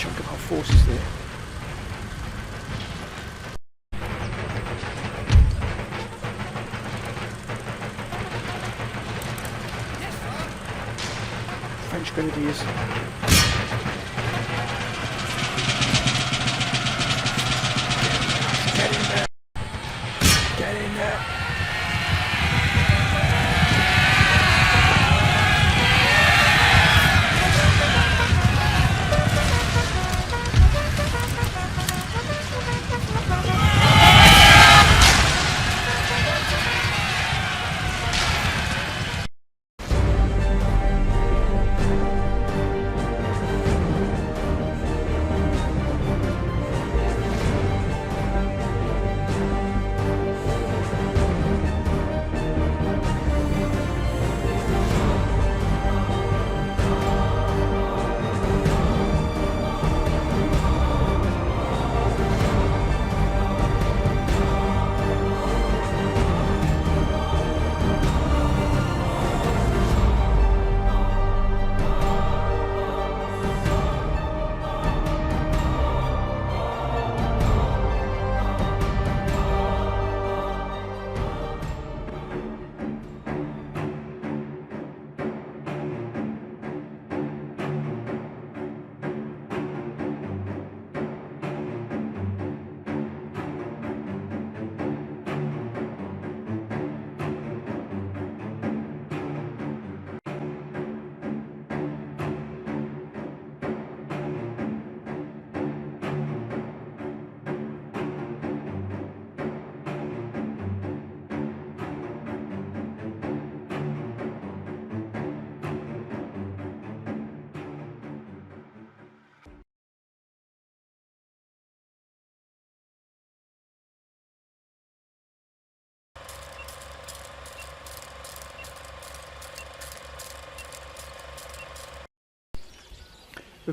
chunk of our forces there. French grenadiers. Get in there! Get in there!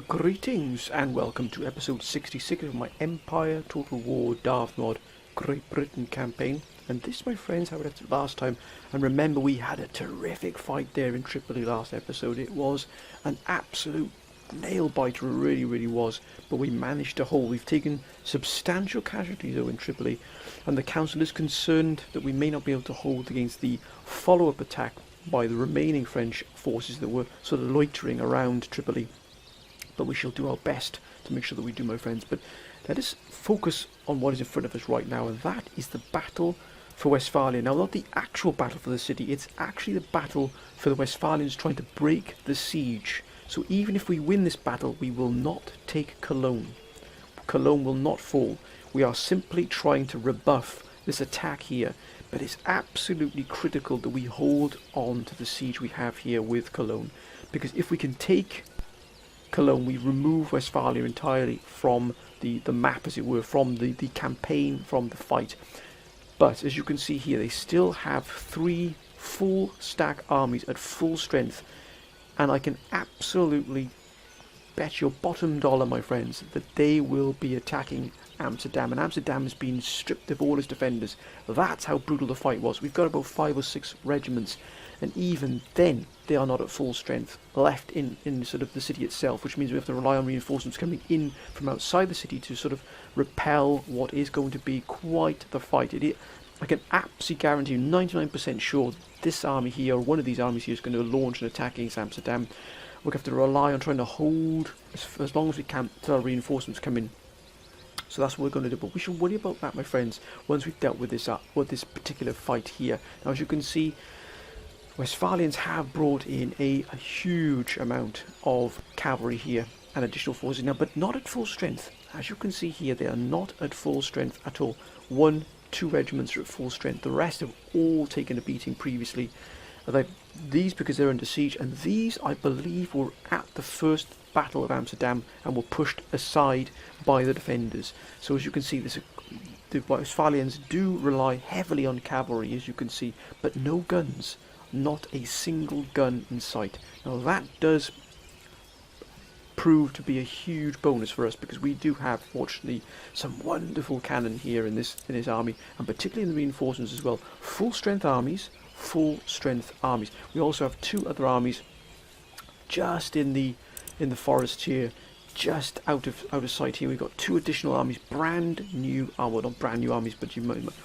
Greetings and welcome to episode 66 of my Empire Total War Darth mod Great Britain campaign. And this, my friends, how we left it last time. And remember, we had a terrific fight there in Tripoli last episode. It was an absolute nail biter, it really was. But we managed to hold. We've taken substantial casualties though in Tripoli, and the council is concerned that we may not be able to hold against the follow-up attack by the remaining French forces that were sort of loitering around Tripoli. But we shall do our best to make sure that we do, my friends. But let us focus on what is in front of us right now, and that is the battle for Westphalia. Now, not the actual battle for the city, it's actually the battle for the Westphalians trying to break the siege. So even if we win this battle, we will not take Cologne. Cologne will not fall. We are simply trying to rebuff this attack here. But it's absolutely critical that we hold on to the siege we have here with Cologne. Because if we can take Cologne, we remove Westphalia entirely from the map, as it were, from the campaign, from the fight. But as you can see here, they still have 3 full stack armies at full strength, and I can absolutely bet your bottom dollar, my friends, that they will be attacking Amsterdam, and Amsterdam has been stripped of all its defenders. That's how brutal the fight was. We've got about 5 or 6 regiments, and even then they are not at full strength left in sort of the city itself, which means we have to rely on reinforcements coming in from outside the city to sort of repel what is going to be quite the fight. I can absolutely guarantee you, 99% sure, this army here, or one of these armies here, is going to launch an attack against Amsterdam. We'll have to rely on trying to hold as long as we can till our reinforcements come in. So that's what we're going to do. But we should worry about that, my friends, once we've dealt with this particular fight here. Now, as you can see, Westphalians have brought in a huge amount of cavalry here and additional forces now, but not at full strength. As you can see here, they are not at full strength at all. 1, 2 regiments are at full strength. The rest have all taken a beating previously. These because they're under siege, and these, I believe, were at the first Battle of Amsterdam and were pushed aside by the defenders. So as you can see, the Westphalians do rely heavily on cavalry, as you can see, but no guns. Not a single gun in sight. Now that does prove to be a huge bonus for us, because we do have, fortunately, some wonderful cannon here in this army, and particularly in the reinforcements as well. Full strength armies. We also have 2 other armies just in the forest here, just out of sight here. We've got 2 additional armies, brand new, well, not brand new armies, but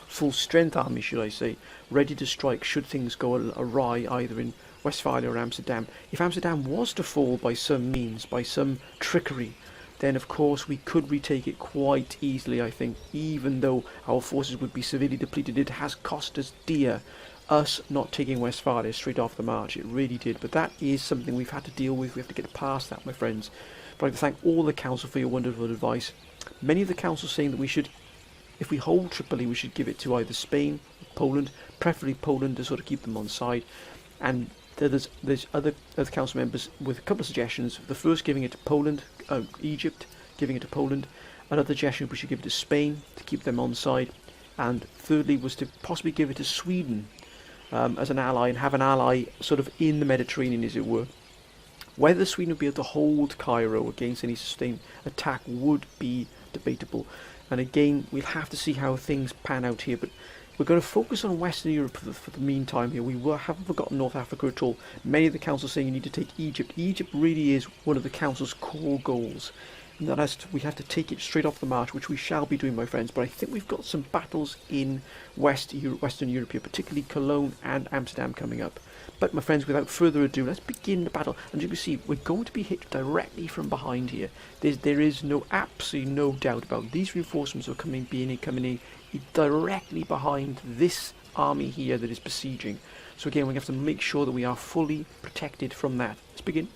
full strength armies, should I say, ready to strike should things go awry either in Westphalia or Amsterdam. If Amsterdam was to fall by some means, by some trickery, then of course we could retake it quite easily, I think, even though our forces would be severely depleted. It has cost us dear, us not taking Westphalia straight off the march. It really did, but that is something we've had to deal with. We have to get past that, my friends. But I'd like to thank all the council for your wonderful advice. Many of the councils saying that we should, if we hold Tripoli, we should give it to either Spain or Poland, preferably Poland to sort of keep them on side. And there's other council members with a couple of suggestions. The first, giving it to Poland, Egypt, giving it to Poland. Another suggestion, we should give it to Spain to keep them on side. And thirdly was to possibly give it to Sweden as an ally, and have an ally sort of in the Mediterranean, as it were. Whether Sweden would be able to hold Cairo against any sustained attack would be debatable. And again, we'll have to see how things pan out here. But we're going to focus on Western Europe for the meantime here. We haven't forgotten North Africa at all. Many of the councils saying you need to take Egypt. Egypt really is one of the council's core goals. And that we have to take it straight off the march, which we shall be doing, my friends. But I think we've got some battles in Western Europe here, particularly Cologne and Amsterdam coming up. But my friends, without further ado, let's begin the battle. And you can see we're going to be hit directly from behind here. There is absolutely no doubt about it. These reinforcements are coming in directly behind this army here that is besieging. So again, we have to make sure that we are fully protected from that. Let's begin.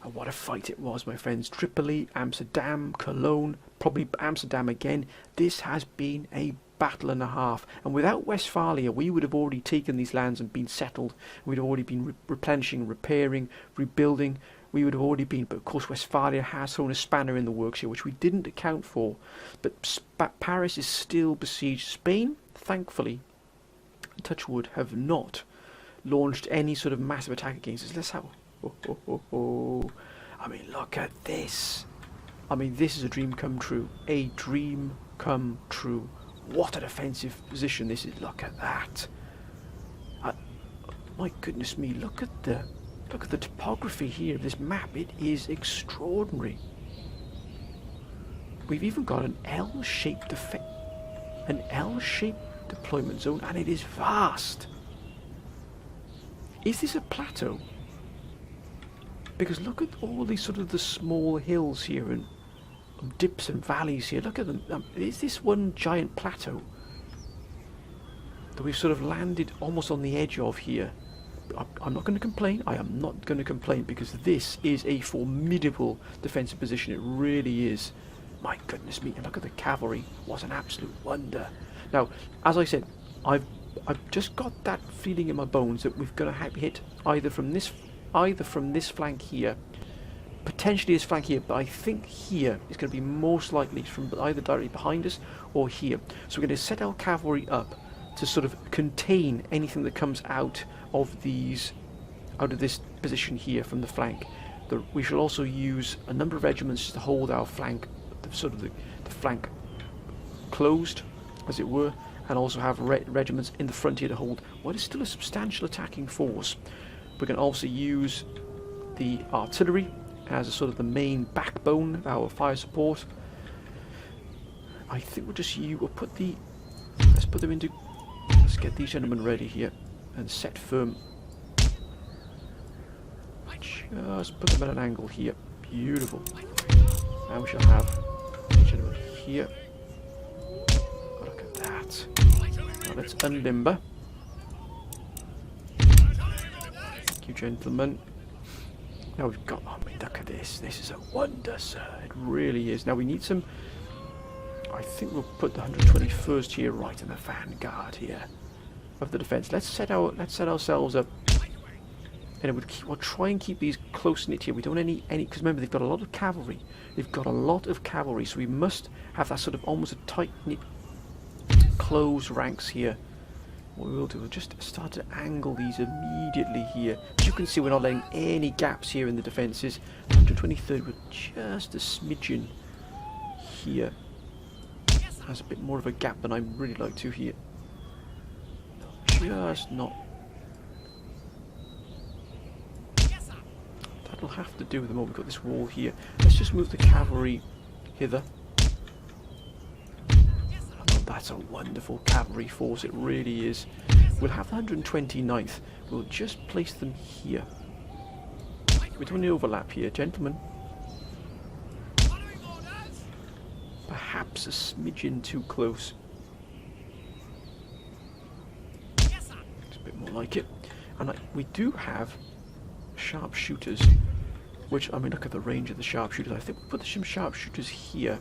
And what a fight it was, my friends. Tripoli, Amsterdam, Cologne, probably Amsterdam again. This has been a battle and a half. And without Westphalia, we would have already taken these lands and been settled. We'd have already been replenishing, repairing, rebuilding. We would have already been. But of course, Westphalia has thrown a spanner in the works here, which we didn't account for. But Paris is still besieged. Spain, thankfully, touch wood, have not launched any sort of massive attack against us. Let's have... I mean, look at this. I mean, this is a dream come true. A dream come true. What a defensive position this is. Look at that. My goodness me, look at the topography here of this map. It is extraordinary. We've even got an L-shaped deployment zone, and it is vast. Is this a plateau? Because look at all these sort of the small hills here and dips and valleys here. Look at them. Is this one giant plateau that we've sort of landed almost on the edge of here? I'm not going to complain. I am not going to complain, because this is a formidable defensive position. It really is. My goodness me. And look at the cavalry. What an absolute wonder. Now, as I said, I've just got that feeling in my bones that we've got to hit either from this flank here, potentially this flank here, but I think here is going to be most likely from either directly behind us or here. So we're going to set our cavalry up to sort of contain anything that comes out of this position here from the flank. We shall also use a number of regiments to hold our flank, the flank closed, as it were, and also have regiments in the front here to hold what is still a substantial attacking force. We can also use the artillery as a sort of the main backbone of our fire support. I think we'll just let's get these gentlemen ready here and set firm. Just put them at an angle here. Beautiful. Now we shall have these gentlemen here. Oh, look at that. Now let's unlimber. You gentlemen. Now we've got, I mean, look at this. This is a wonder, sir. It really is. Now we need some, I think we'll put the 121st here right in the vanguard here of the defence. Let's set ourselves up, and we'll try and keep these close knit here. We don't want any, because remember, they've got a lot of cavalry. So we must have that sort of almost a tight knit, close ranks here. What we will do, we'll just start to angle these immediately here. As you can see, we're not letting any gaps here in the defences. 123rd with just a smidgen here. Has a bit more of a gap than I'd really like to here. Just not. what we'll have to do at the moment, we've got this wall here. Let's just move the cavalry hither. Oh, that's a wonderful cavalry force, it really is. We'll have the 129th. We'll just place them here. We don't want to overlap here, gentlemen. Perhaps a smidgen too close. It's a bit more like it. And we do have sharpshooters, which, I mean, look at the range of the sharpshooters. I think we'll put some sharpshooters here.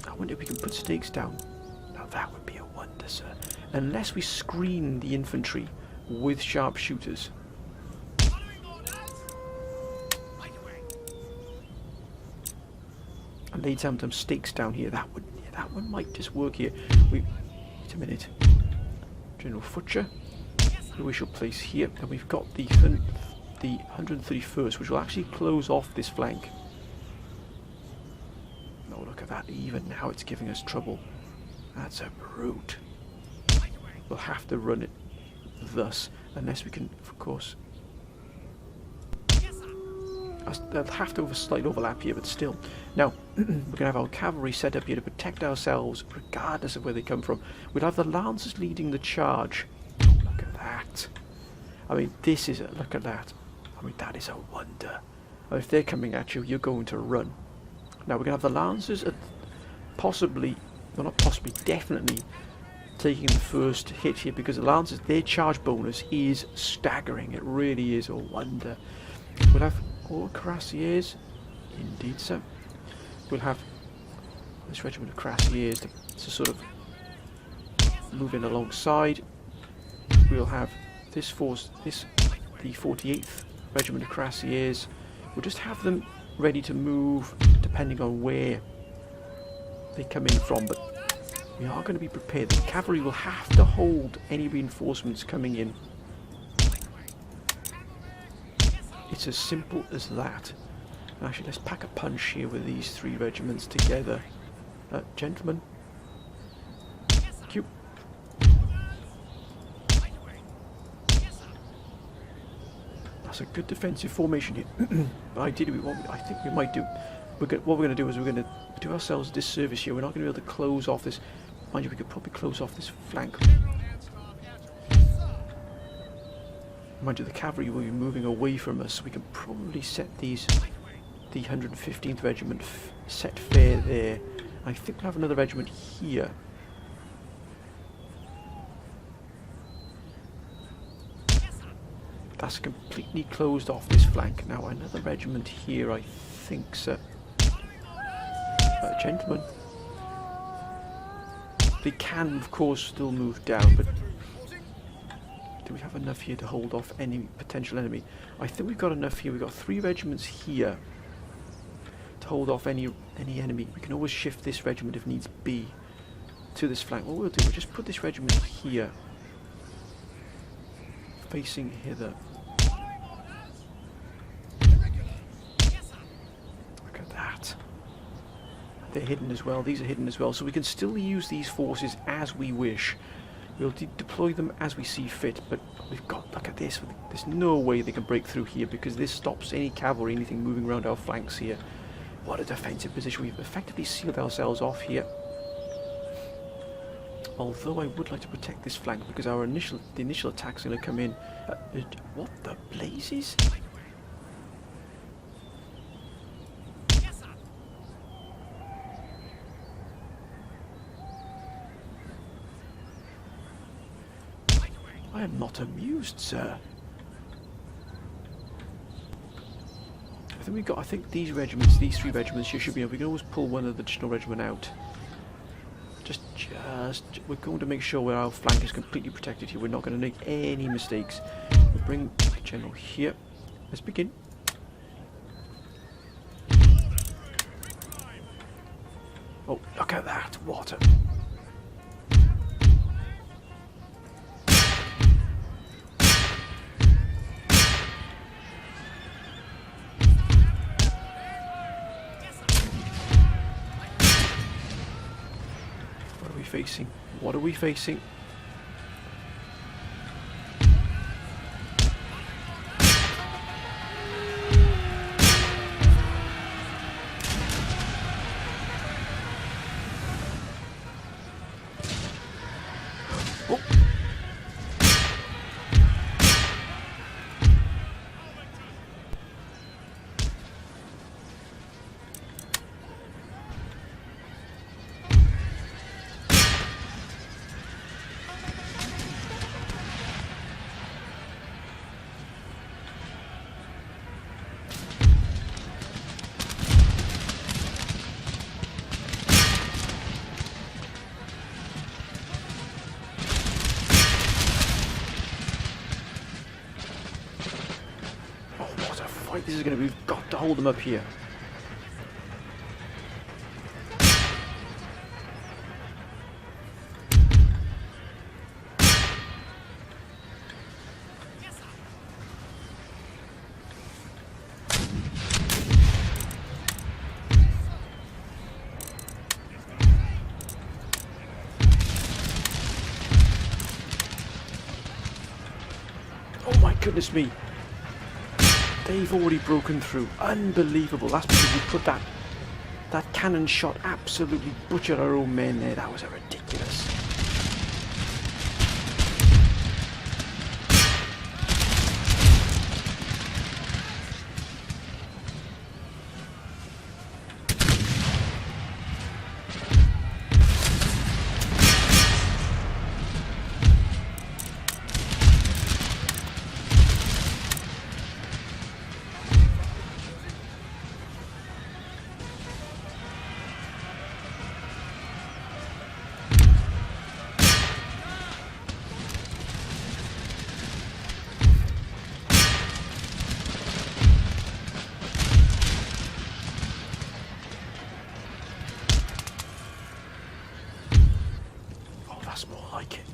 I wonder if we can put stakes down. Now that would be a wonder, sir. Unless we screen the infantry with sharpshooters. And lay down some stakes down here. That one might just work here. Wait a minute. General Futcher, who we shall place here, and we've got the 131st, which will actually close off this flank. Oh, look at that! Even now, it's giving us trouble. That's a brute. We'll have to run it thus, unless we can, of course. They'll have to have a slight overlap here, but still. Now, we're going to have our cavalry set up here to protect ourselves, regardless of where they come from. We'll have the lancers leading the charge. Look at that. I mean, this is look at that. I mean, that is a wonder. If they're coming at you, you're going to run. Now, we're going to have the lancers at possibly, well, not possibly, definitely taking the first hit here, because the lancers, their charge bonus is staggering. It really is a wonder. We'll have all cuirassiers, indeed, sir. We'll have this regiment of cuirassiers to sort of move in alongside. We'll have this force, the 48th regiment of cuirassiers. We'll just have them ready to move depending on where they come in from, but we are going to be prepared. The cavalry will have to hold any reinforcements coming in. It's as simple as that. Actually, let's pack a punch here with these three regiments together. Gentlemen. Thank you. That's a good defensive formation here. Ideally, I think we might do. What we're going to do is we're going to do ourselves a disservice here. We're not going to be able to close off this. Mind you, we could probably close off this flank. Mind you, the cavalry will be moving away from us, so we can probably set these, the 115th Regiment set fair there. I think we'll have another regiment here. That's completely closed off this flank. Now another regiment here, I think, sir. Gentlemen. They can, of course, still move down, but do we have enough here to hold off any potential enemy? I think we've got enough here. We've got 3 regiments here to hold off any enemy. We can always shift this regiment if needs be to this flank. What we'll do, we'll just put this regiment here, facing hither. Look at that. They're hidden as well. These are hidden as well. So we can still use these forces as we wish. We'll deploy them as we see fit, but we've got, look at this, there's no way they can break through here because this stops any cavalry, anything moving around our flanks here. What a defensive position. We've effectively sealed ourselves off here. Although I would like to protect this flank because the initial attack's going to come in. What the blazes? I am not amused, sir. I think these regiments, these 3 regiments here should be able. We can always pull one additional regiment out. We're going to make sure our flank is completely protected here. We're not going to make any mistakes. We'll bring the general here. Let's begin. Oh, look at that! What a... facing? What are we facing? fight this is going to be. We've got to hold them up here. Oh my goodness me. They've already broken through. Unbelievable. That's because we put that cannon shot absolutely butchered our own men there. That was ridiculous. That's more like it.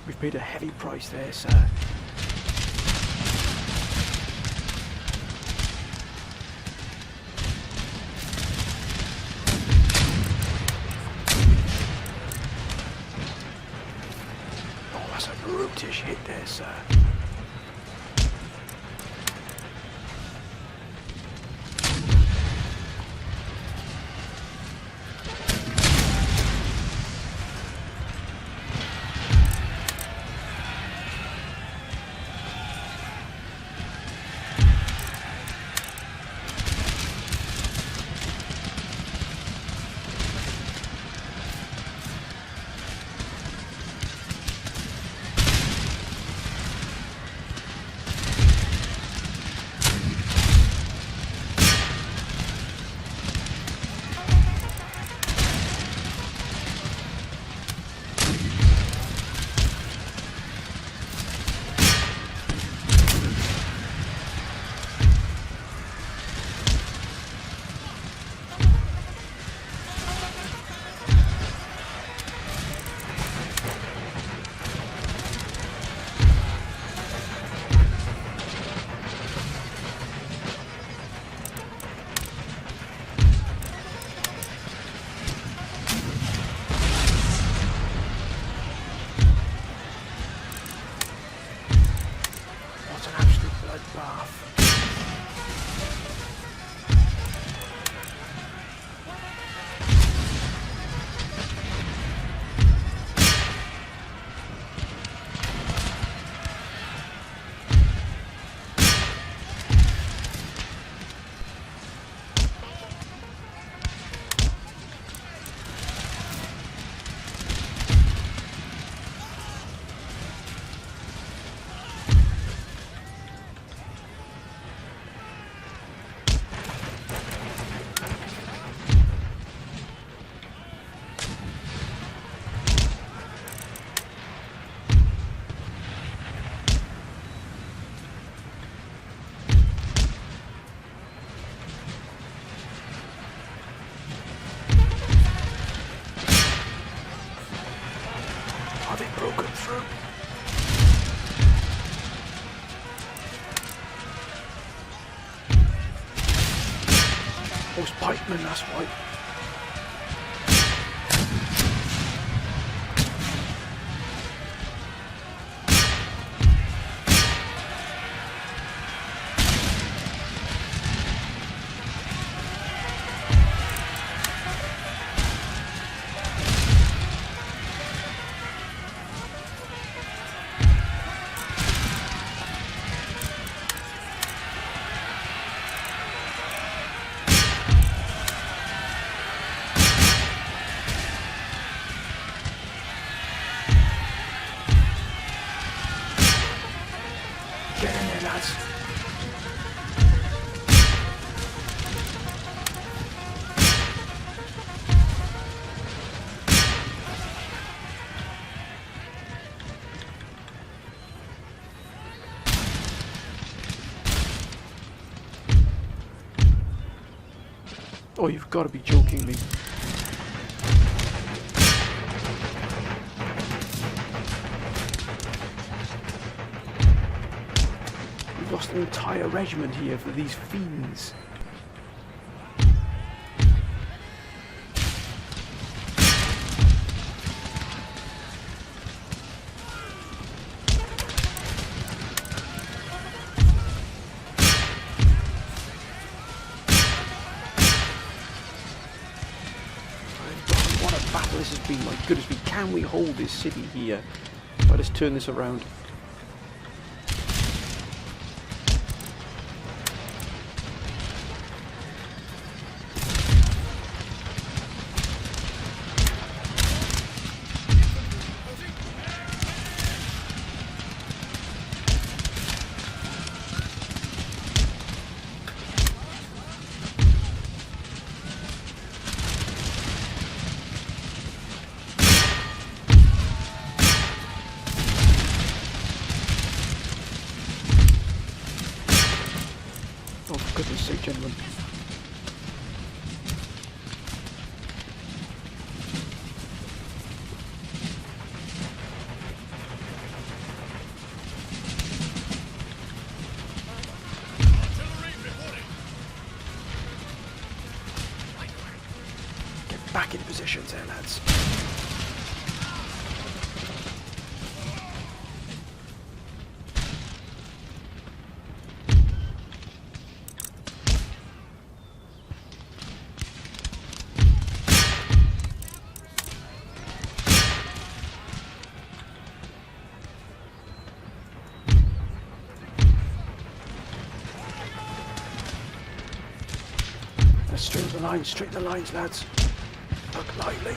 We've paid a heavy price there, sir. That's a brutish hit there, sir. Those pikemen, that's why. Oh, you've got to be joking me. We've lost an entire regiment here for these fiends. What a battle this has been, my goodness me. Can we hold this city here? Right, let's turn this around. Oh, for goodness sake, gentlemen. Get back in positions there, lads. Straight the lines, lads. Look lively.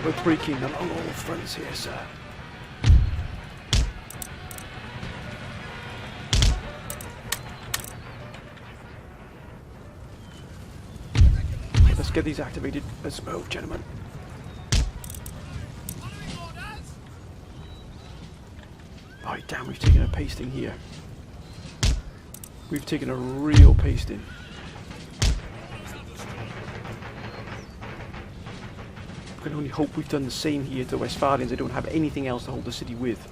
We're breaking along all fronts here, sir. Let's get these activated. Let's move, gentlemen. Oh, damn, we've taken a pasting here. We've taken a real pasting. I can only hope we've done the same here to the Westphalians. They don't have anything else to hold the city with.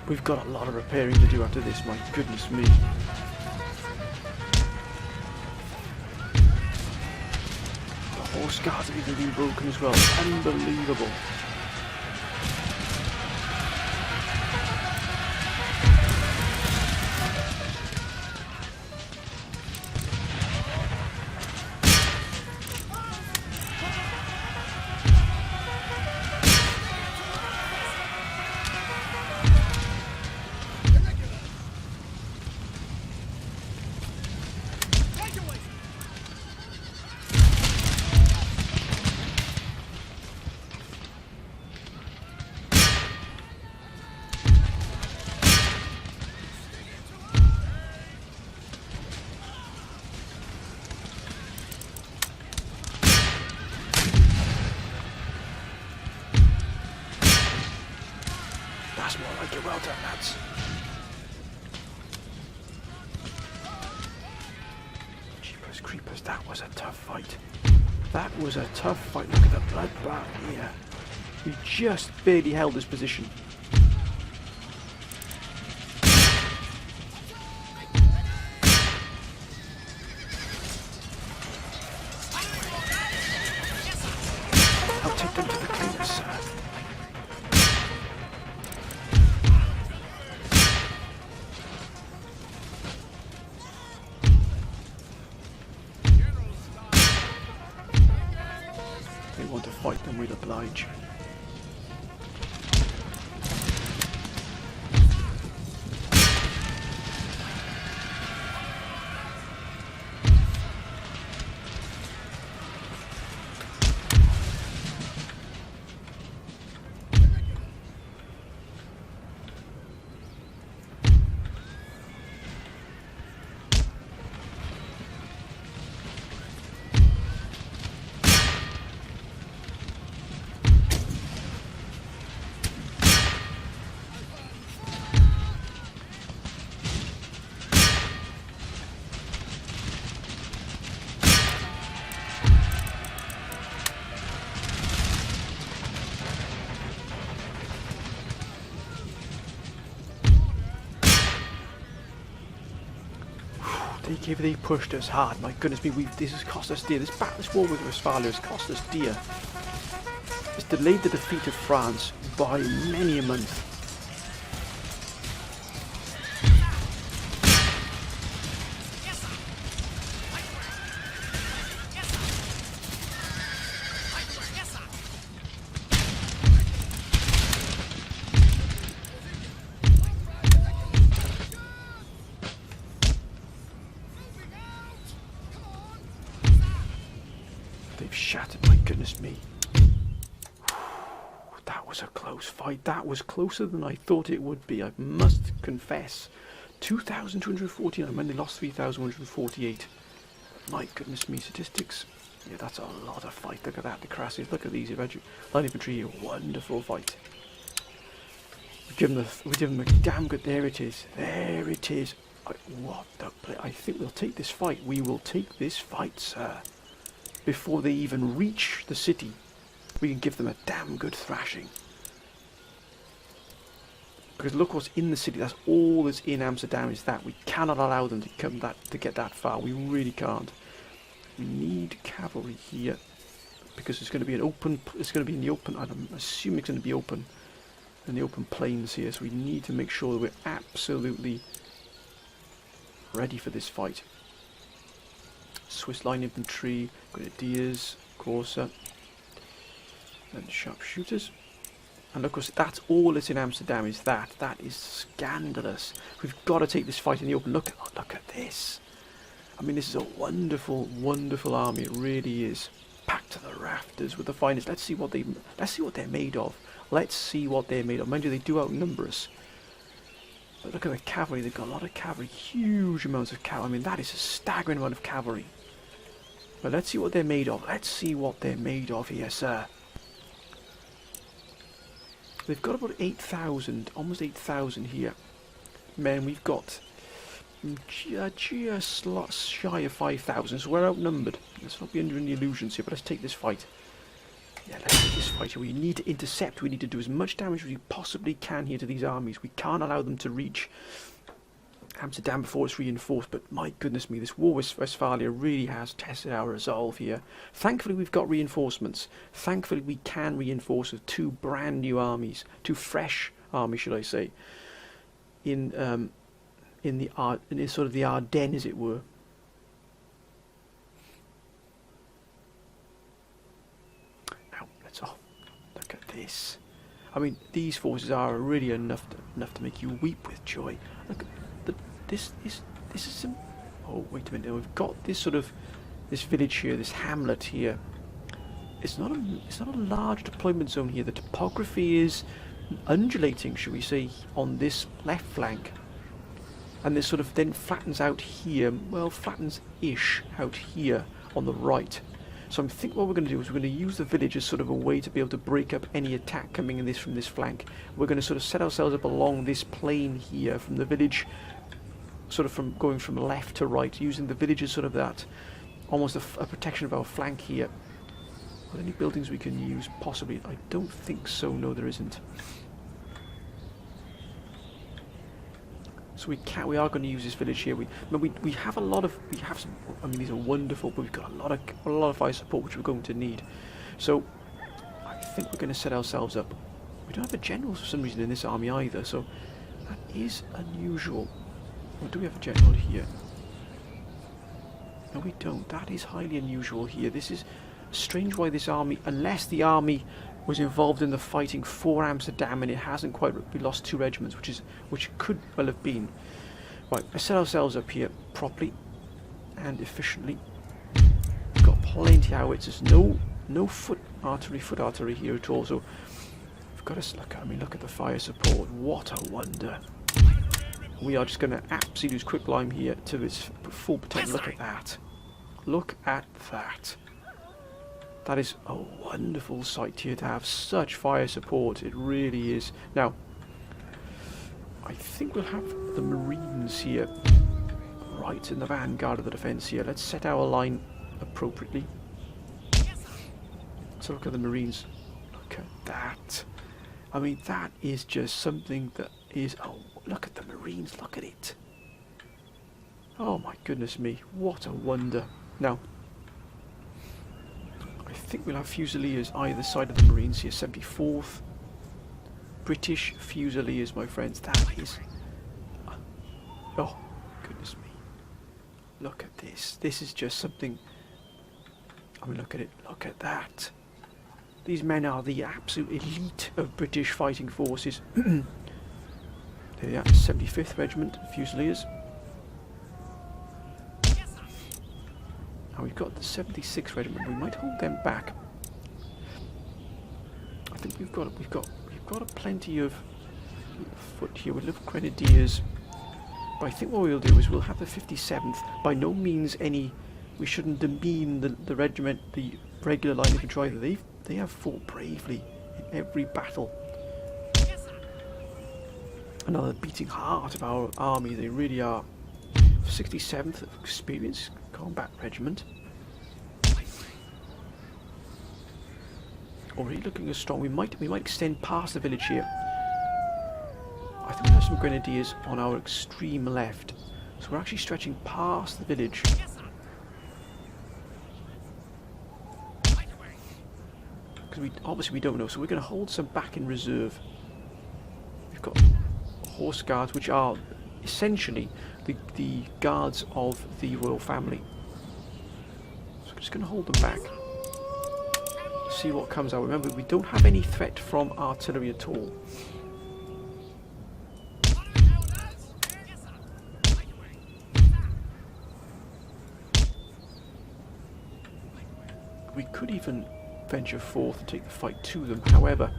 We've got a lot of repairing to do after this, my goodness me. The horse guards have even been broken as well. Unbelievable. That's more like it. Well done, lads. Jeepers creepers, that was a tough fight. That was a tough fight. Look at the bloodbath here. We just barely held this position. I'll take them to the cleaners, sir. If they want to fight them, we'll oblige. They pushed us hard. My goodness me, this has cost us dear. This war with Westphalia has cost us dear. It's delayed the defeat of France by many a month. They've shattered, my goodness me. That was a close fight. That was closer than I thought it would be, I must confess. 2,249 when they lost 3,148. My goodness me, statistics. Yeah, that's a lot of fight. Look at that, the crashes. Look at these line infantry here. Wonderful fight. We give them a damn good. There it is. There it is. What the play? I think we'll take this fight. We will take this fight, sir. Before they even reach the city, we can give them a damn good thrashing. Because look what's in the city. That's all that's in Amsterdam. Is that we cannot allow them to get that far. We really can't. We need cavalry here because it's going to be an open. It's going to be in the open. I'm assuming it's going to be open in the open plains here. So we need to make sure that we're absolutely ready for this fight. Swiss line infantry, grenadiers, courser, and sharpshooters. And of course, that's all that's in Amsterdam. Is that? That is scandalous. We've got to take this fight in the open. Look at this. I mean, this is a wonderful, wonderful army. It really is. Packed to the rafters with the finest. Let's see what they're made of. Let's see what they're made of. Mind you, they do outnumber us. But look at the cavalry. They've got a lot of cavalry. Huge amounts of cavalry. I mean, that is a staggering amount of cavalry. But let's see what they're made of. Let's see what they're made of here, sir. They've got about 8,000, almost 8,000 here. Men, we've got just shy of 5,000, so we're outnumbered. Let's not be under any illusions here, but let's take this fight. Yeah, let's take this fight here. We need to intercept. We need to do as much damage as we possibly can here to these armies. We can't allow them to reach Amsterdam before it's reinforced, but my goodness me, this war with Westphalia really has tested our resolve here. Thankfully we've got reinforcements. Thankfully we can reinforce with two brand new armies, two fresh armies should I say, in sort of the Ardennes as it were. Now let's look at this. I mean, these forces are really enough to make you weep with joy. Look at this is some. Oh wait a minute! We've got this village here, this hamlet here. It's not a large deployment zone here. The topography is undulating, shall we say, on this left flank, and this sort of then flattens out here. Well, flattens-ish out here on the right. So I think what we're going to do is we're going to use the village as sort of a way to be able to break up any attack coming in from this flank. We're going to sort of set ourselves up along this plane here from the village, sort of from going from left to right, using the village as sort of that, almost a protection of our flank here. Are there any buildings we can use? Possibly. I don't think so. No, there isn't. So we are going to use this village here. We have a lot of, we have some, I mean, these are wonderful, but we've got a lot of fire support which we're going to need. So I think we're going to set ourselves up. We don't have a general for some reason in this army either, so that is unusual. Or do we have a general here? No, we don't. That is highly unusual here. This is strange why this army, unless the army was involved in the fighting for Amsterdam and it hasn't quite, we lost 2 regiments, which could well have been. Right, let's set ourselves up here properly and efficiently. We've got plenty of howitzers, no foot artillery here at all, so we've got to look, I mean, look at the fire support, what a wonder. We are just going to absolutely use quicklime here to its full potential. Look at that. Look at that. That is a wonderful sight here to have such fire support. It really is. Now, I think we'll have the Marines here right in the vanguard of the defence here. Let's set our line appropriately. So look at the Marines. Look at that. I mean, that is just something that is... Oh, look at the Marines. Look at it. Oh my goodness me. What a wonder. Now, I think we'll have Fusiliers either side of the Marines here. 74th. British Fusiliers, my friends. That is... Oh, goodness me. Look at this. This is just something... I mean, look at it. Look at that. These men are the absolute elite of British fighting forces. There they are, 75th Regiment Fusiliers. Now we've got the 76th Regiment. We might hold them back. I think we've got a plenty of foot here. We'll have Grenadiers. But I think what we'll do is we'll have the 57th. By no means any... We shouldn't demean the regiment, the regular line infantry either. They have fought bravely in every battle. Another beating heart of our army. They really are. 67th experienced combat regiment. Already looking as strong. We might extend past the village here. I think we have some Grenadiers on our extreme left. So we're actually stretching past the village. Because obviously we don't know, so we're going to hold some back in reserve. We've got horse guards, which are essentially the guards of the royal family. So we're just going to hold them back. See what comes out. Remember, we don't have any threat from artillery at all. We could even venture forth and take the fight to them. However,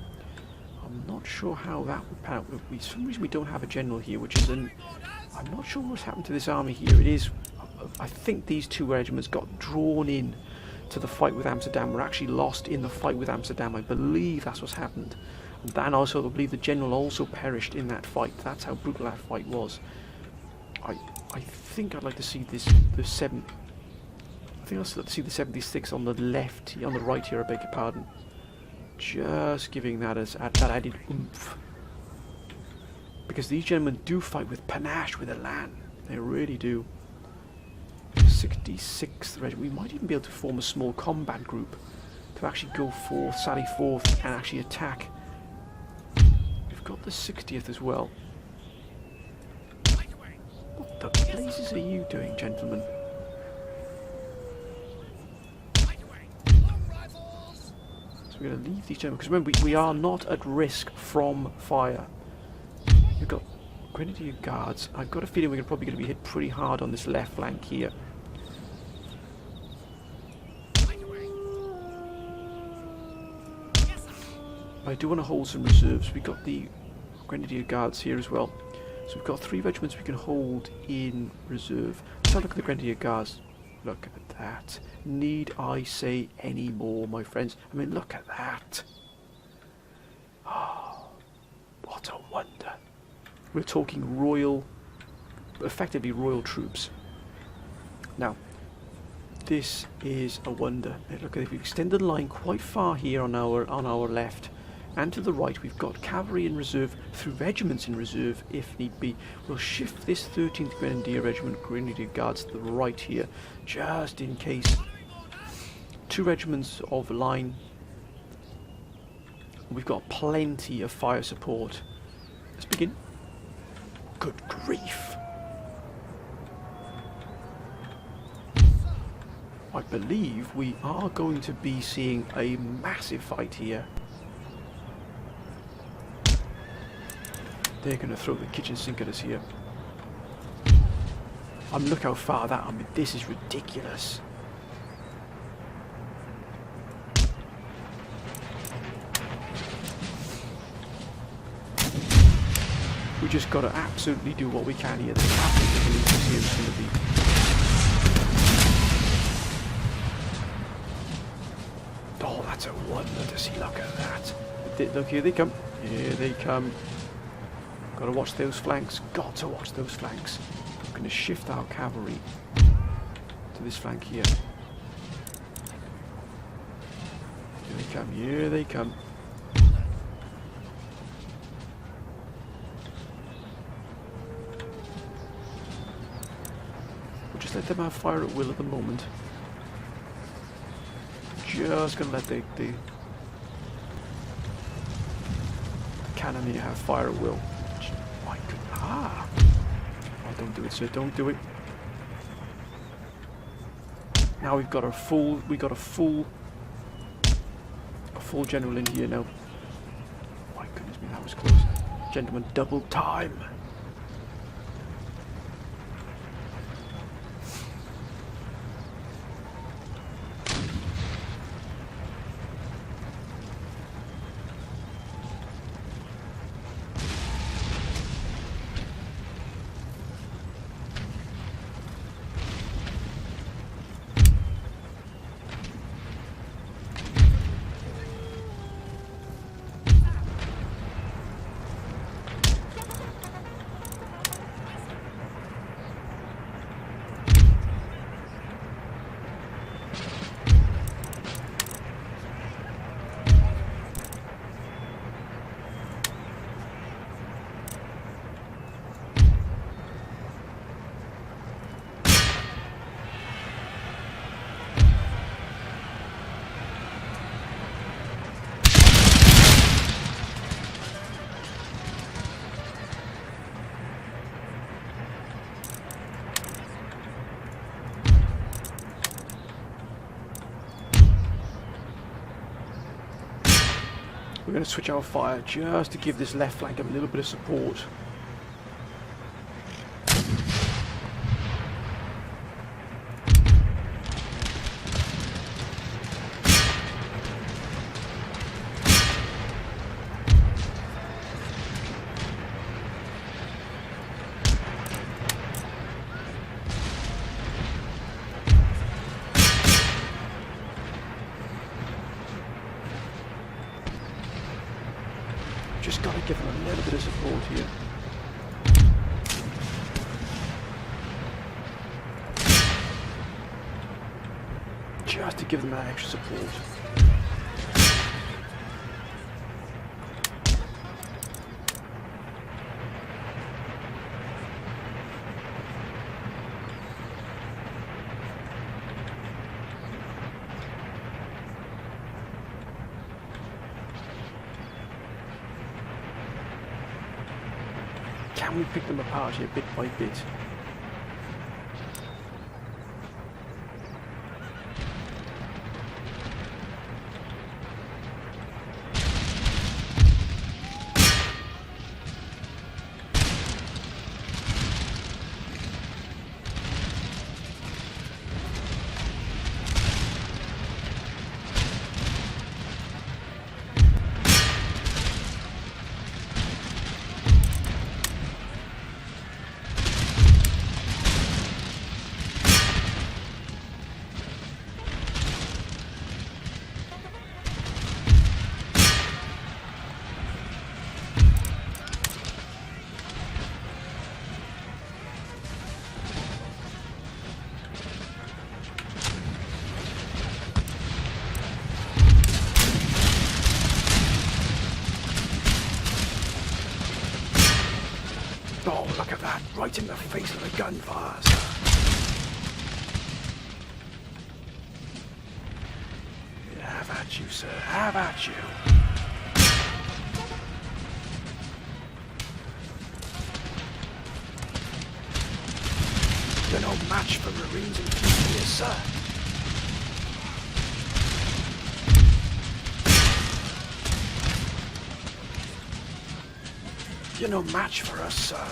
I'm not sure how that would pan out. For some reason we don't have a general here, which is I'm not sure what's happened to this army here. It is, I think these 2 regiments got drawn in to the fight with Amsterdam. Were actually lost in the fight with Amsterdam. I believe that's what's happened. And then also I believe the general also perished in that fight. That's how brutal that fight was. I think I'd like to see the 7th. I think I'll still see the 76 on the left, on the right here, I beg your pardon. Just giving that that added oomph. Because these gentlemen do fight with panache, with elan. They really do. 66th Regiment. We might even be able to form a small combat group to actually go forth, sally forth, and actually attack. We've got the 60th as well. What the blazes are you doing, gentlemen? We're going to leave these gentlemen, because remember, we are not at risk from fire. We've got Grenadier Guards. I've got a feeling we're probably going to be hit pretty hard on this left flank here. I do want to hold some reserves. We've got the Grenadier Guards here as well. So we've got 3 regiments we can hold in reserve. Let's have a look at the Grenadier Guards. Look at that. Need I say any more, my friends? I mean, look at that. Oh, what a wonder. We're talking royal, effectively royal troops. Now, this is a wonder. Look, if we extend the line quite far here on our left, and to the right we've got cavalry in reserve, through regiments in reserve if need be. We'll shift this 13th Grenadier Regiment Grenadier Guards to the right here, just in case. 2 regiments of line. We've got plenty of fire support. Let's begin. Good grief. I believe we are going to be seeing a massive fight here. They're going to throw the kitchen sink at us here. Look how far that, I mean, this is ridiculous. We just got to absolutely do what we can here. The capital here is going to be. Oh, that's a wonder to see. Look at that. Look, here they come. Here they come. Got to watch those flanks. Got to watch those flanks. I'm going to shift our cavalry to this flank here. Here they come. Here they come. We'll just let them have fire at will at the moment. Just going to let the cannon here have fire at will. My goodness. Ah! Oh, don't do it, sir. Don't do it. Now we've got a full general in here now. My goodness me, that was close. Gentlemen, double time. We're going to switch our fire just to give this left flank a little bit of support. Just got to give them a little bit of support here. Just to give them that extra support. Can we pick them apart here bit by bit? Oh, look at that. Right in the face of the gunfire. Have at you, sir. Have at you. You're no match for Marines and Fusiliers, sir. You're no match for us, sir.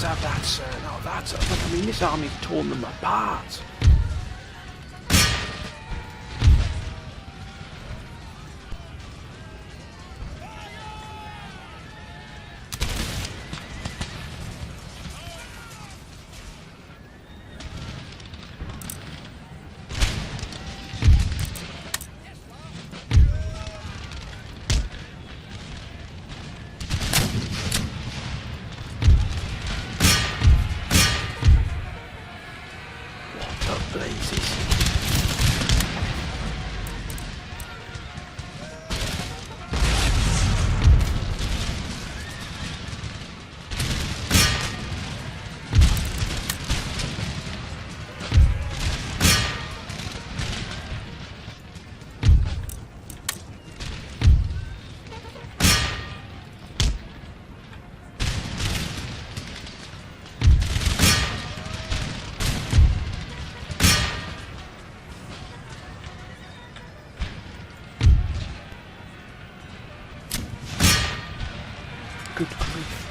Have that, sir. No, that's... Look, I mean, this army's torn them apart. Good grief.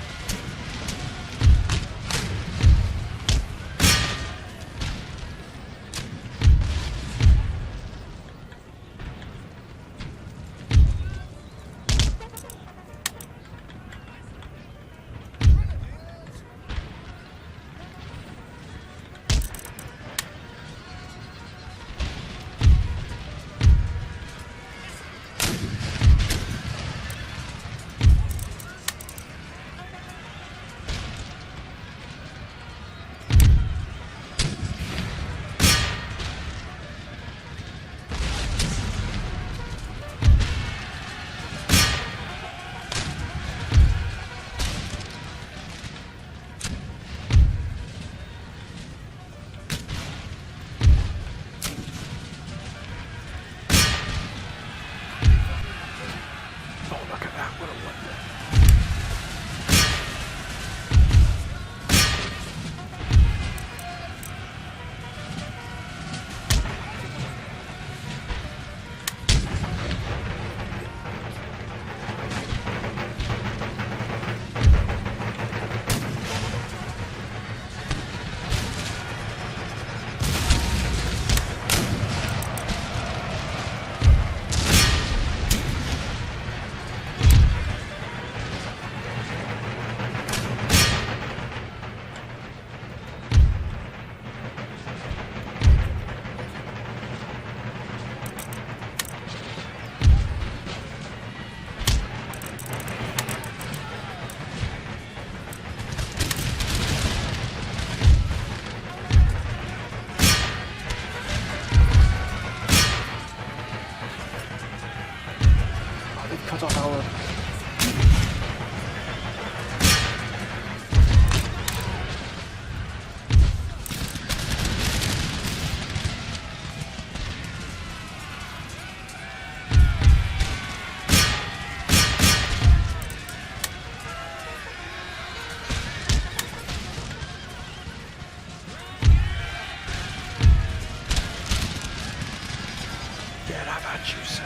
Cut off our... Get up at you, sir.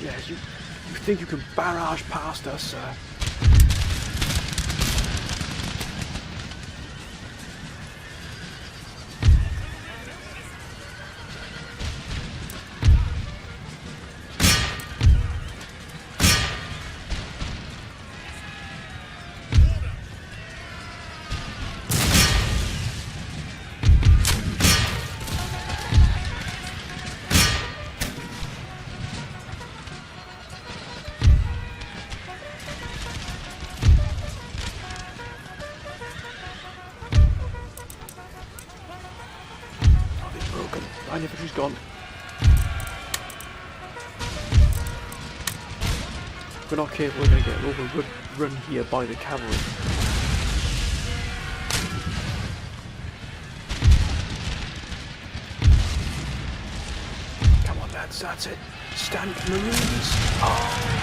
Yeah, You think you can barrage past us, sir? Line infantry's gone. If we're not careful, we're going to get overrun here by the cavalry. Come on, lads, that's it. Stand Marines. Oh.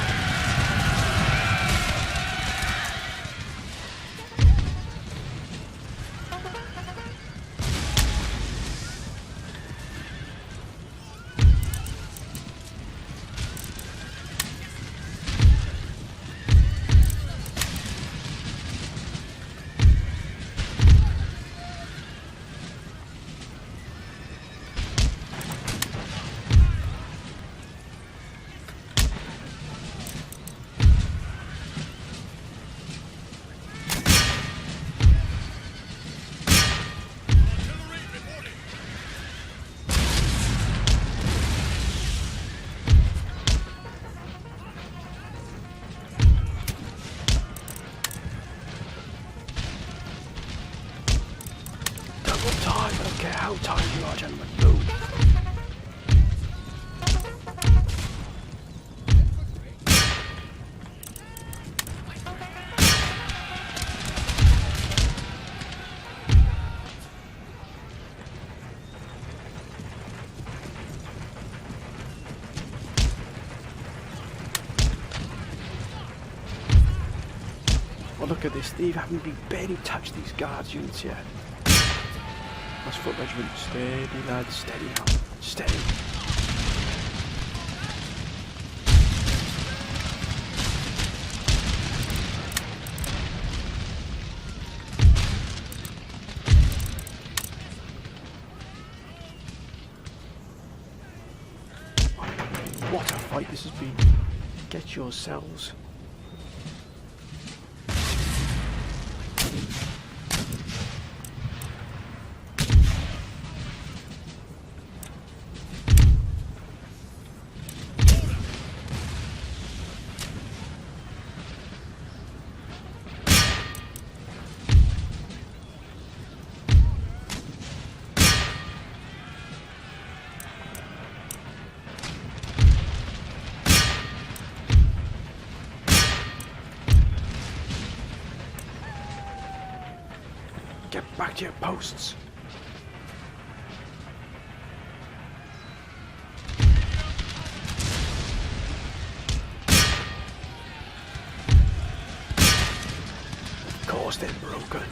Time, I don't care how tired you are, gentlemen. Move. Well, look at this. They haven't even barely touched these guards units yet. That's foot regiment. Steady, lads. Steady now. Steady. What a fight this has been. Get yourselves. Get back to your posts. Of course they're broken.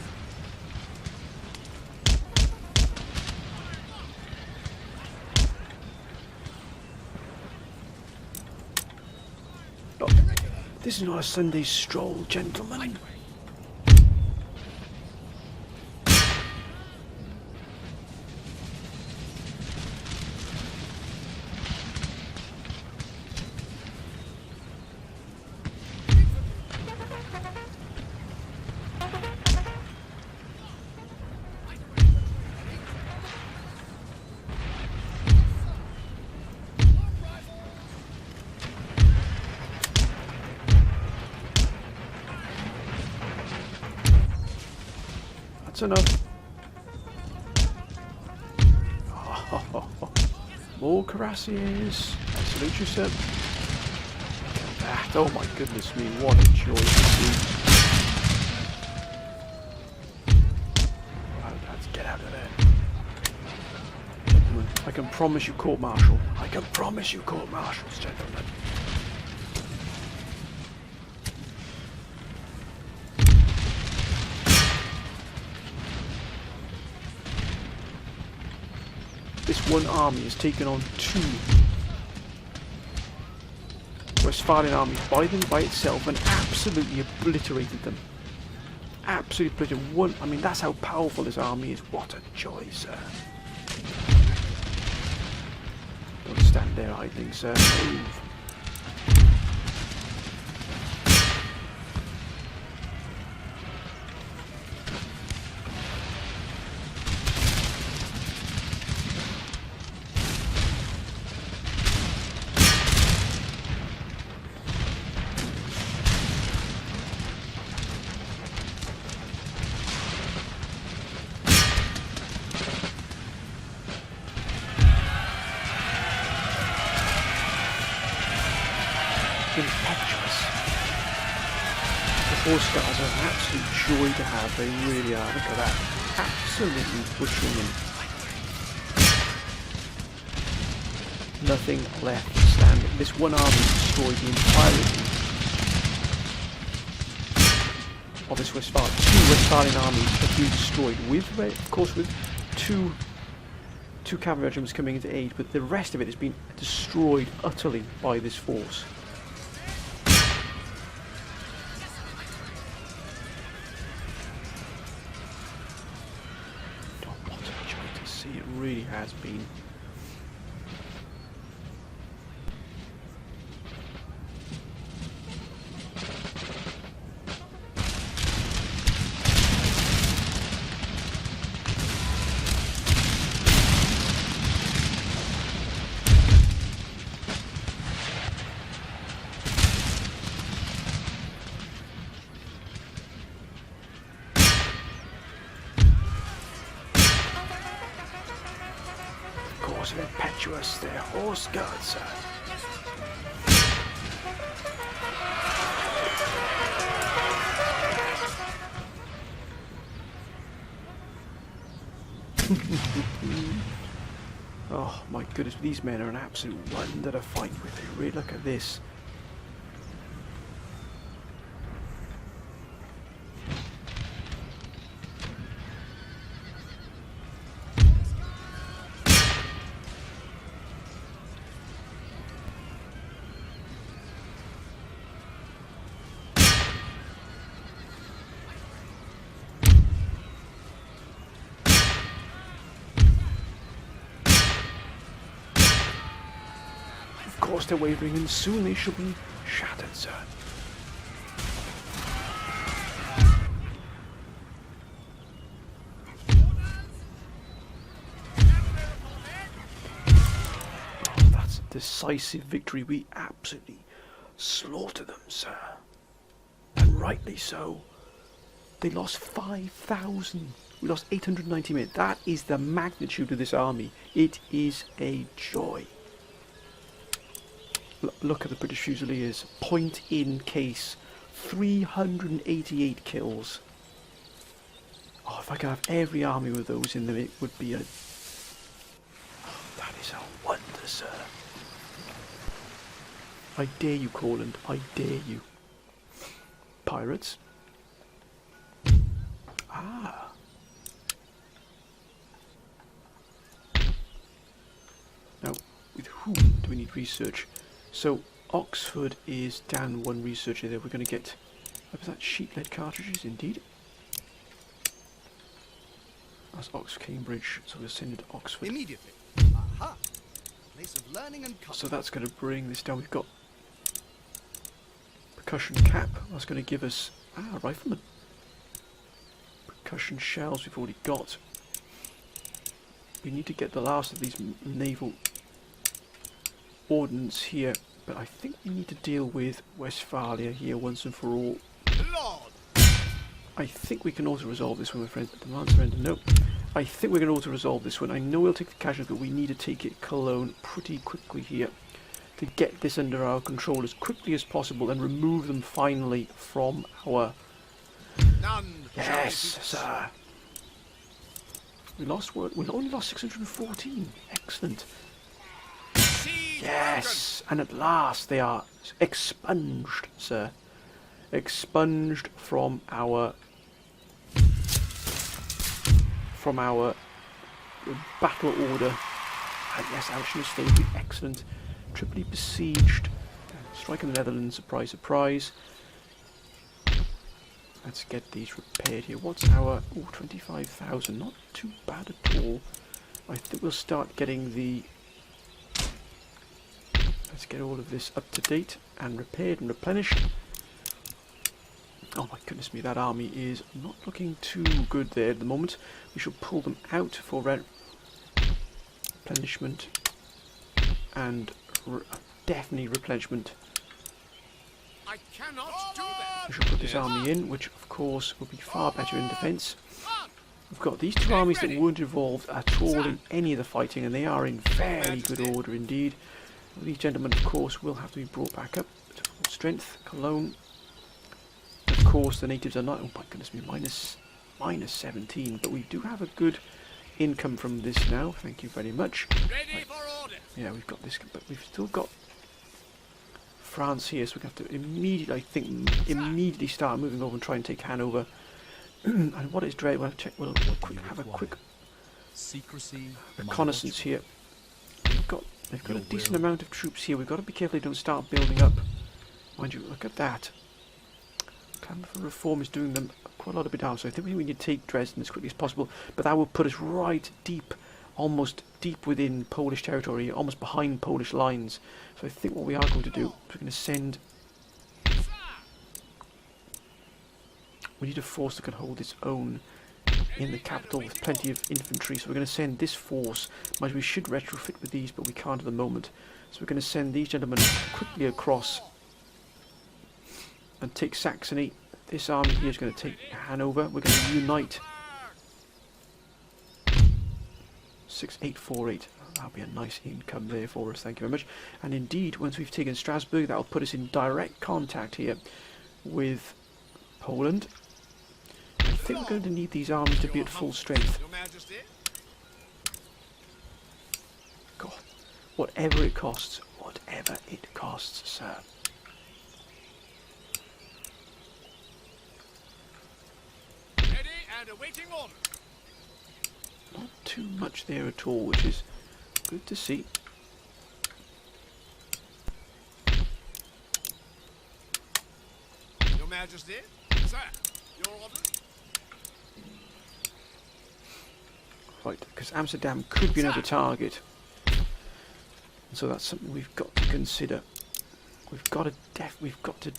Oh, this is not a Sunday stroll, gentlemen. That's enough. Oh, more cuirassiers. I salute you, sir. Look at that. Oh my goodness me, what a joy to see. Right, lads, get out of there. Gentlemen, I can promise you court-martial. I can promise you court-martials, gentlemen. This one army has taken on two Westphalian army by itself and absolutely obliterated them. Absolutely obliterated. I mean, that's how powerful this army is. What a joy, sir. Don't stand there idling, sir. Move. Impetuous. The horse guards are an absolute joy to have. They really are. Look at that. Absolutely butchering them. Nothing left standing. This one army destroyed the entirety of this Westphalian. 2 Westphalian armies have been destroyed. Of course, with two cavalry regiments coming into aid, but the rest of it has been destroyed utterly by this force. It really has been. They're impetuous, they're horse guards, sir. Oh my goodness, these men are an absolute wonder to fight with. They really look at this. Of course they're wavering, and soon they shall be shattered, sir. Oh, that's a decisive victory. We absolutely slaughter them, sir. And rightly so. They lost 5,000. We lost 890 men. That is the magnitude of this army. It is a joy. Look at the British Fusiliers. Point in case. 388 kills. Oh, if I could have every army with those in them, it would be a... Oh, that is a wonder, sir. I dare you, Corland. I dare you. Pirates. Ah. Now, with whom do we need research? So, Oxford is down 1 researcher there. We're going to get... What was that? Sheet-lead cartridges, indeed. That's Oxford, Cambridge. So we'll send it to Oxford. Immediately. Aha! Place of learning and culture. So that's going to bring this down. We've got percussion cap. That's going to give us... Ah, rifleman. Percussion shells we've already got. We need to get the last of these naval ordnance here, but I think we need to deal with Westphalia here once and for all. Lord. I think we can also resolve this one, my friends. Demand surrender. No. I think we're going to also resolve this one. I know we'll take the casualty, but we need to take it Cologne pretty quickly here to get this under our control as quickly as possible and remove them finally from our... None. Yes, sir. We only lost 614. Excellent. Yes, and at last they are expunged, sir. Expunged from our battle order. And yes, action is still excellent. Tripoli besieged. Let's strike in the Netherlands, surprise, surprise. Let's get these repaired here. What's our... oh, 25,000. Not too bad at all. I think we'll start getting the... let's get all of this up to date and repaired and replenished. Oh my goodness me, that army is not looking too good there at the moment. We shall pull them out for replenishment and definitely replenishment. I cannot do that. We shall put this army in, which of course will be far better in defence. We've got these two armies that weren't involved at all in any of the fighting, and they are in very good order indeed. These gentlemen, of course, will have to be brought back up to full strength. Cologne. Of course, the natives are not... oh my goodness me, minus 17. But we do have a good income from this now. Thank you very much. Ready for order. Yeah, we've got this, but we've still got France here, so we have to immediately, I think, immediately start moving over and try and take Hanover. And what is dread? We'll check. We'll have a quick secrecy, reconnaissance here. They've got a decent amount of troops here. We've got to be careful they don't start building up. Mind you, look at that. Clamour for Reform is doing them quite a lot of bit down, so I think we need to take Dresden as quickly as possible. But that will put us right deep, almost deep within Polish territory, almost behind Polish lines. So I think what we are going to do is we're going to send... we need a force that can hold its own in the capital with plenty of infantry, so we're going to send this force. Mind you, we should retrofit with these, but we can't at the moment. So we're going to send these gentlemen quickly across and take Saxony. This army here is going to take Hanover. We're going to unite 6848. That'll be a nice income there for us, thank you very much. And indeed, once we've taken Strasbourg, that'll put us in direct contact here with Poland. I think we're going to need these armies to be at full strength. Your Majesty. God, whatever it costs, sir. Ready and awaiting order. Not too much there at all, which is good to see. Your Majesty. Sir, your orders. Right, because Amsterdam could be another target. So that's something we've got to consider. We've got to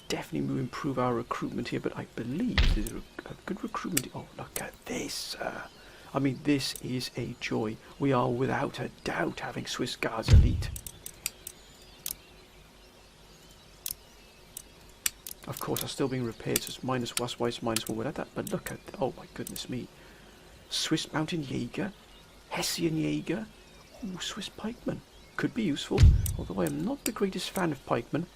definitely improve our recruitment here, but I believe there's a good recruitment. Oh, look at this! I mean, this is a joy. We are without a doubt having Swiss Guards Elite. Of course, are still being repaired, so it's minus +1, minus 1 without that. But look at, oh my goodness me, Swiss Mountain Jäger, Hessian Jäger, ooh, Swiss Pikemen. Could be useful, although I am not the greatest fan of pikemen.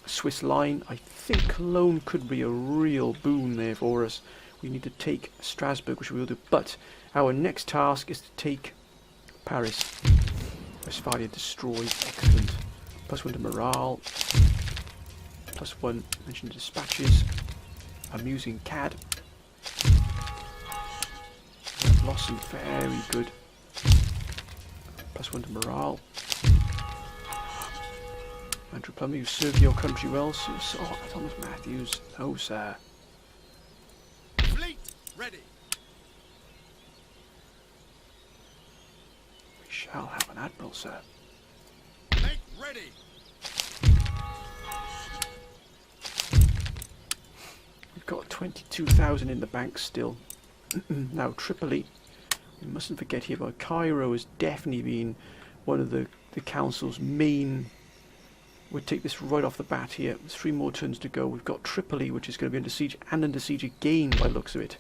Swiss line, I think Cologne could be a real boon there for us. We need to take Strasbourg, which we will do, but our next task is to take Paris. Westphalia destroyed, excellent. +1 to morale, +1 mentioned dispatches, amusing CAD. Lost some very good. +1 to morale. Andrew Plummer, you served your country well. Oh, Thomas Matthews. No, sir. Fleet ready. We shall have an admiral, sir. Make ready. We've got 22,000 in the bank still. Now, Tripoli. We mustn't forget here, but Cairo has definitely been one of the council's main... we'll take this right off the bat here. There's 3 more turns to go. We've got Tripoli, which is going to be under siege, and under siege again by the looks of it.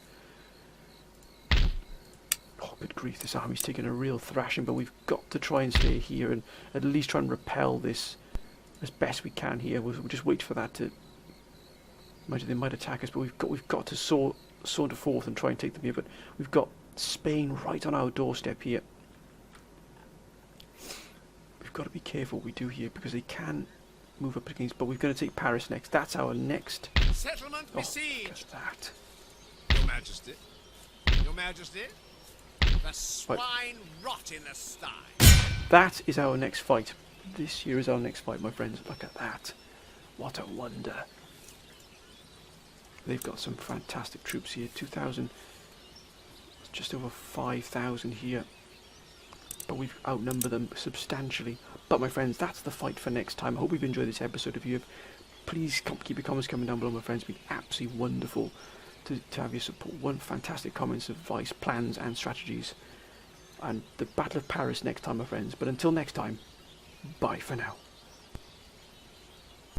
Oh, good grief, this army's taking a real thrashing, but we've got to try and stay here and at least try and repel this as best we can here. We'll just wait for that to... they might attack us, but we've got to saunter forth and try and take them here. But we've got Spain right on our doorstep here. We've got to be careful what we do here because they can move up against, but we're going to take Paris next. That's our next Settlement look besieged. at that. Your Majesty. Your Majesty. The swine rot in the sty. That is our next fight. This here is our next fight, my friends. Look at that. What a wonder. They've got some fantastic troops here. 2,000, just over 5,000 here. But we've outnumbered them substantially. But my friends, that's the fight for next time. I hope you've enjoyed this episode. If you have, please keep your comments coming down below, my friends. It'd be absolutely wonderful to have your support. One fantastic comments, advice, plans and strategies. And the Battle of Paris next time, my friends. But until next time, bye for now.